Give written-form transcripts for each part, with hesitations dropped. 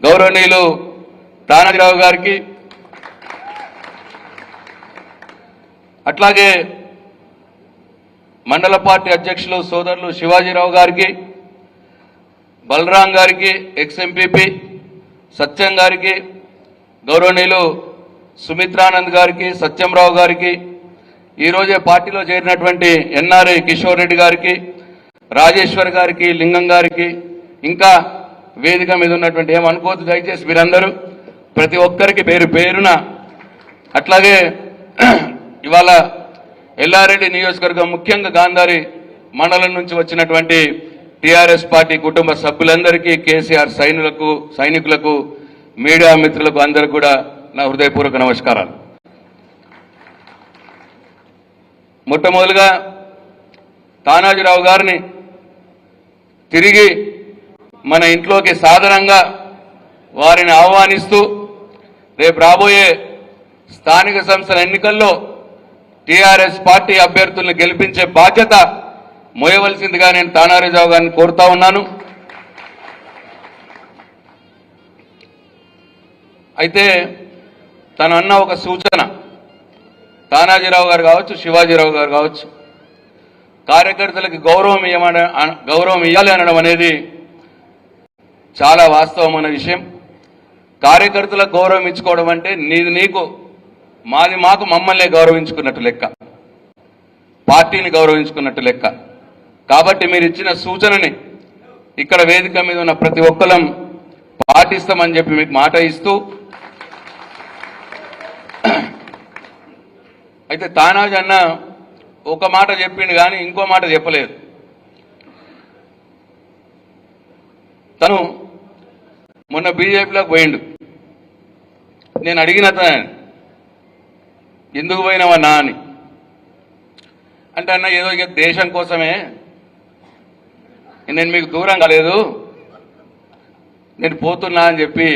గౌరవనీయులు తానాజీరావు గారికి, అట్లాగే మండల పార్టీ అధ్యక్షులు సోదరులు శివాజీరావు గారికి, బలరాం గారికి, ఎక్స్ ఎంపీపీ సత్యం గారికి, గౌరవనీయులు సుమిత్రానంద్ గారికి, సత్యంరావు గారికి, ఈరోజే పార్టీలో చేరినటువంటి ఎన్ఆర్ఐ కిషోర్ రెడ్డి గారికి, రాజేశ్వర్ గారికి, లింగం గారికి, ఇంకా వేదిక మీద ఉన్నటువంటి ఏమనుకోవద్దు దయచేసి మీరందరూ ప్రతి ఒక్కరికి పేరు పేరున, అట్లాగే ఇవాళ ఎల్లారెడ్డి నియోజకవర్గం ముఖ్యంగా గాంధారి మండలం నుంచి వచ్చినటువంటి టీఆర్ఎస్ పార్టీ కుటుంబ సభ్యులందరికీ, కేసీఆర్ సైనికులకు, మీడియా మిత్రులకు అందరికీ కూడా నా హృదయపూర్వక నమస్కారాలు. మొట్టమొదలుగా తానాజీరావు గారిని తిరిగి మన ఇంట్లోకి సాధారణంగా వారిని ఆహ్వానిస్తూ రేపు రాబోయే స్థానిక సంస్థల ఎన్నికల్లో టీఆర్ఎస్ పార్టీ అభ్యర్థులను గెలిపించే బాధ్యత మోయవలసిందిగా నేను తానాజీరావు గారిని కోరుతా ఉన్నాను. అయితే తను అన్న ఒక సూచన, తానాజీరావు గారు కావచ్చు, శివాజీరావు గారు కావచ్చు, కార్యకర్తలకు గౌరవం ఇవ్వాలి అనడం అనేది చాలా వాస్తవమైన విషయం. కార్యకర్తలకు గౌరవం ఇచ్చుకోవడం అంటే నీది నీకు, మాది మాకు, మమ్మల్ని గౌరవించుకున్నట్టు లెక్క, పార్టీని గౌరవించుకున్నట్టు లెక్క. కాబట్టి మీరు ఇచ్చిన సూచనని ఇక్కడ వేదిక మీద ఉన్న ప్రతి ఒక్కరం పాటిస్తామని చెప్పి మీకు మాట ఇస్తూ, అయితే తానాజీ అన్న ఒక మాట చెప్పిండు కానీ ఇంకో మాట చెప్పలేదు. తను మొన్న బీజేపీలోకి పోయిండు. నేను అడిగిన ఎందుకు పోయినావన్నా అని అంటే, అన్న ఏదో ఇక దేశం కోసమే, నేను మీకు దూరం కాలేదు, నేను పోతున్నా అని చెప్పి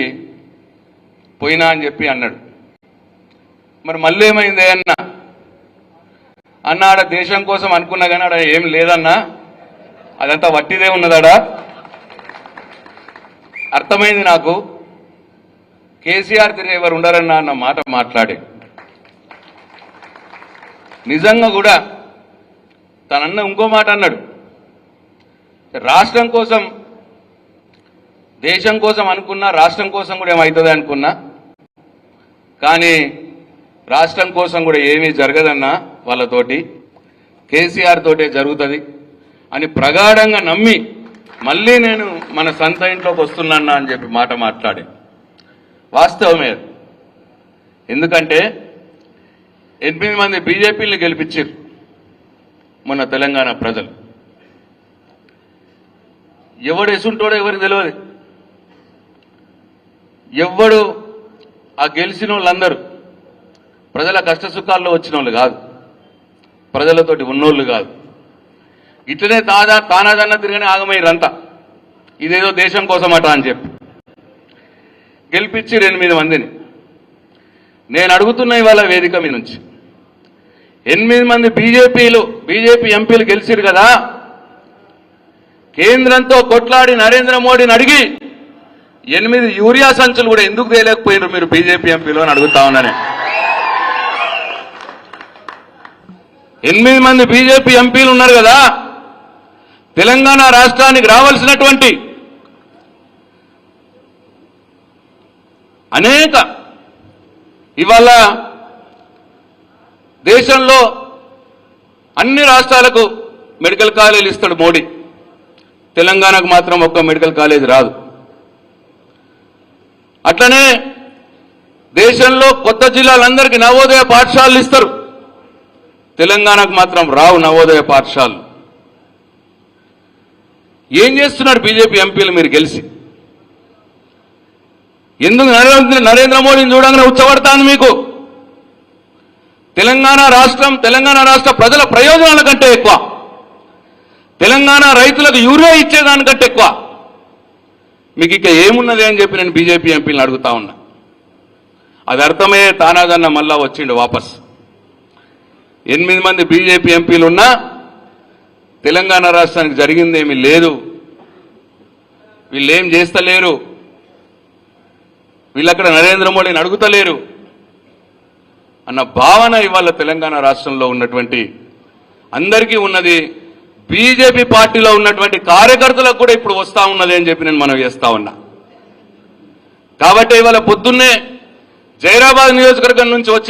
పోయినా అని చెప్పి అన్నాడు. మరి మళ్ళీ ఏమైంది అన్న ఆడ దేశం కోసం అనుకున్నా కానీ ఆడ ఏం లేదన్నా, అదంతా వట్టిదే ఉన్నదాడా. అర్థమైంది నాకు, కేసీఆర్ తిరిగి ఎవరు ఉండరన్నా అన్న మాట మాట్లాడి నిజంగా కూడా తనన్న ఇంకో మాట అన్నాడు, రాష్ట్రం కోసం దేశం కోసం అనుకున్నా, రాష్ట్రం కోసం కూడా ఏమవుతుంది అనుకున్నా, కానీ రాష్ట్రం కోసం కూడా ఏమీ జరగదన్నా వాళ్ళతోటి, కేసీఆర్ తోటే జరుగుతుంది అని ప్రగాఢంగా నమ్మి మళ్ళీ నేను మన సొంత ఇంట్లోకి వస్తున్నా అని చెప్పి మాట మాట్లాడి వాస్తవమే. ఎందుకంటే 8 మంది బీజేపీని గెలిపించారు మొన్న తెలంగాణ ప్రజలు. ఎవడు ఎసుంటాడో ఎవరికి తెలియదు. ఎవడు ఆ గెలిచిన వాళ్ళందరూ ప్రజల కష్టసుఖాల్లో వచ్చిన వాళ్ళు కాదు, ప్రజలతోటి ఉన్నోళ్ళు కాదు. ఇట్లనే తానాదన్న తిరిగినే ఆగమయ్యారంతా, ఇదేదో దేశం కోసమట అని చెప్పి గెలిపించి 8 మందిని. నేను అడుగుతున్న ఇవాళ వేదిక మీ నుంచి, 8 మంది బీజేపీ ఎంపీలు గెలిచిరు కదా, కేంద్రంతో కొట్లాడి నరేంద్ర మోడీని అడిగి 8 యూరియా సంచులు కూడా ఎందుకు తేలేకపోయినారు మీరు బీజేపీ ఎంపీలు అని అడుగుతా ఉన్నానే. 8 మంది బీజేపీ ఎంపీలు ఉన్నారు కదా, తెలంగాణ రాష్ట్రానికి రావాల్సినటువంటి అనేక, ఇవాళ దేశంలో అన్ని రాష్ట్రాలకు మెడికల్ కాలేజీలు ఇస్తాడు మోడీ, తెలంగాణకు మాత్రం ఒక్క మెడికల్ కాలేజ్ రాదు. అట్లనే దేశంలో కొత్త జిల్లాలందరికీ నవోదయ పాఠశాలలు ఇస్తారు, తెలంగాణకు మాత్రం రావు నవోదయ పాఠశాలలు. ఏం చేస్తున్నారు బీజేపీ ఎంపీలు మీరు గెలిచి? ఎందుకు నరేంద్ర మోడీని చూడంగానే ఉచ్చబడతాను మీకు? తెలంగాణ రాష్ట్ర ప్రజల ప్రయోజనాల కంటే ఎక్కువ, తెలంగాణ రైతులకు యూరియా ఇచ్చేదానికంటే ఎక్కువ మీకు ఇక ఏమున్నది అని చెప్పి నేను బీజేపీ ఎంపీలను అడుగుతా ఉన్నా. అది అర్థమయ్యే తానాదన్న మళ్ళా వచ్చిండు వాపస్. 8 మంది బీజేపీ ఎంపీలు ఉన్నా తెలంగాణ రాష్ట్రానికి జరిగిందేమీ లేదు, వీళ్ళేం చేస్తలేరు, వీళ్ళక్కడ నరేంద్ర మోడీని అడుగుతలేరు అన్న భావన ఇవాళ తెలంగాణ రాష్ట్రంలో ఉన్నటువంటి అందరికీ ఉన్నది. బీజేపీ పార్టీలో ఉన్నటువంటి కార్యకర్తలకు కూడా ఇప్పుడు వస్తా ఉన్నది అని చెప్పి నేను మనవి చేస్తా ఉన్నా. కాబట్టి ఇవాళ పొద్దున్నే జైరాబాద్ నియోజకవర్గం నుంచి వచ్చే